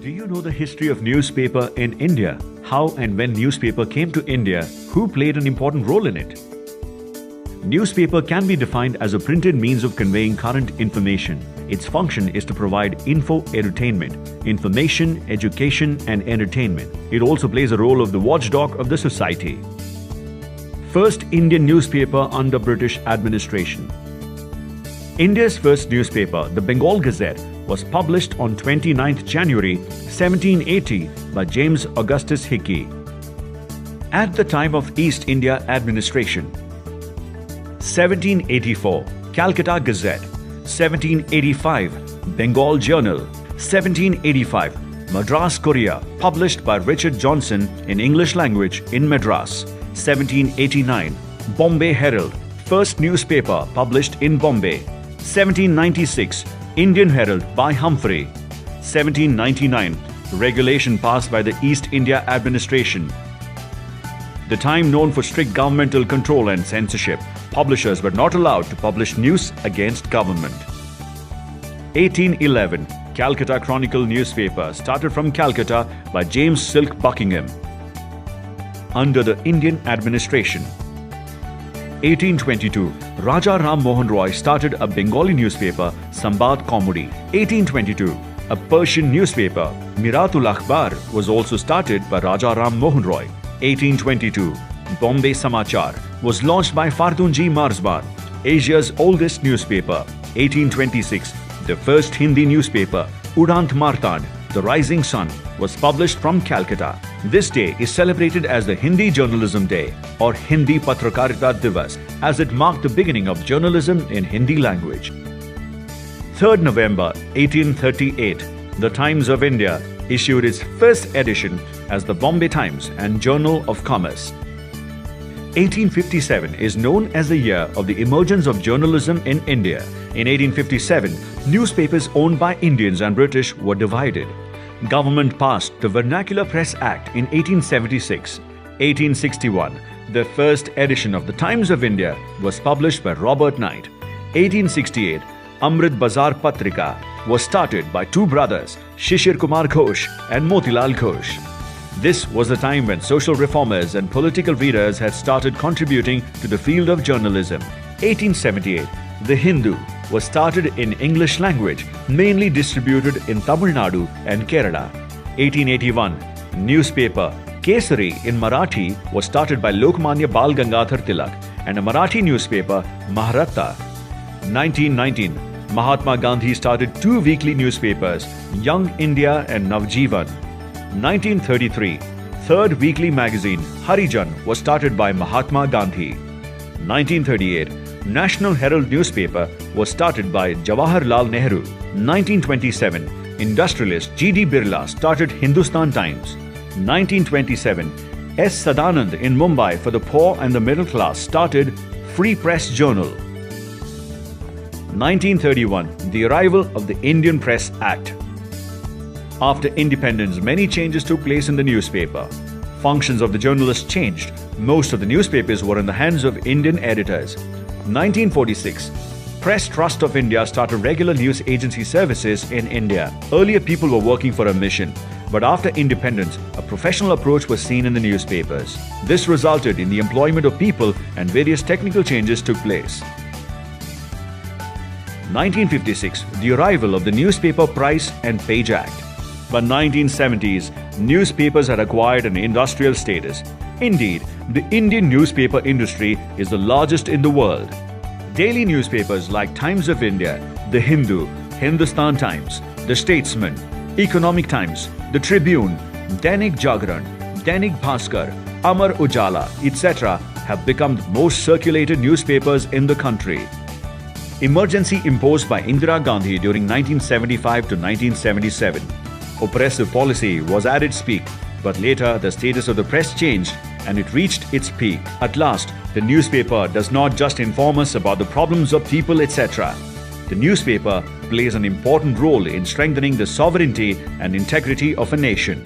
Do you know the history of newspaper in India? How and when newspaper came to India? Who played an important role in it? Newspaper can be defined as a printed means of conveying current information. Its function is to provide info-edutainment, information, education and entertainment. It also plays a role of the watchdog of the society. First Indian newspaper under British administration. India's first newspaper, the Bengal Gazette, was published on 29th January 1780 by James Augustus Hickey. At the time of East India administration. 1784, Calcutta Gazette. 1785, Bengal Journal. 1785, Madras Courier, published by Richard Johnson in English language in Madras. 1789, Bombay Herald, first newspaper published in Bombay. 1796, Indian Herald by Humphrey. 1799, regulation passed by the East India administration. The time known for strict governmental control and censorship, publishers were not allowed to publish news against government. 1811, Calcutta Chronicle newspaper started from Calcutta by James Silk Buckingham. Under the Indian administration. 1822, Raja Ram Mohan Roy started a Bengali newspaper, Sambad Kaumudi. 1822, a Persian newspaper, Miratul Akhbar, was also started by Raja Ram Mohan Roy. 1822, Bombay Samachar was launched by Fartunji Marzban, Asia's oldest newspaper. 1826, the first Hindi newspaper, Udant Martand, The Rising Sun, was published from Calcutta. This day is celebrated as the Hindi Journalism Day or Hindi Patrakarita Divas, as it marked the beginning of journalism in Hindi language. 3rd November 1838, the Times of India issued its first edition as the Bombay Times and Journal of Commerce. 1857 is known as the year of the emergence of journalism in India. In 1857, newspapers owned by Indians and British were divided. Government passed the Vernacular Press Act in 1876. 1861, the first edition of the Times of India was published by Robert Knight. 1868, Amrit Bazar Patrika was started by two brothers, Shishir Kumar Ghosh and Motilal Ghosh. This was the time when social reformers and political readers had started contributing to the field of journalism. 1878, The Hindu was started in English language, mainly distributed in Tamil Nadu and Kerala. 1881, newspaper Kesari in Marathi was started by Lokmanya Bal Gangadhar Tilak and a Marathi newspaper Maharatta. 1919, Mahatma Gandhi started two weekly newspapers, Young India and Navjeevan. 1933, third weekly magazine Harijan was started by Mahatma Gandhi. 1938, National Herald newspaper was started by Jawaharlal Nehru. 1927, industrialist G.D. Birla started Hindustan Times. 1927, S. Sadanand in Mumbai for the poor and the middle class started Free Press Journal. 1931, the arrival of the Indian Press Act. After independence, many changes took place in the newspaper. Functions of the journalists changed. Most of the newspapers were in the hands of Indian editors. 1946, Press Trust of India started regular news agency services in India. Earlier, people were working for a mission, but after independence, a professional approach was seen in the newspapers. This resulted in the employment of people and various technical changes took place. 1956, the arrival of the Newspaper Price and Page Act. By 1970s, newspapers had acquired an industrial status. Indeed, the Indian newspaper industry is the largest in the world. Daily newspapers like Times of India, The Hindu, Hindustan Times, The Statesman, Economic Times, The Tribune, Dainik Jagran, Dainik Bhaskar, Amar Ujala, etc. have become the most circulated newspapers in the country. Emergency imposed by Indira Gandhi during 1975 to 1977. Oppressive policy was at its peak, but later the status of the press changed and it reached its peak. At last, the newspaper does not just inform us about the problems of people, etc. The newspaper plays an important role in strengthening the sovereignty and integrity of a nation.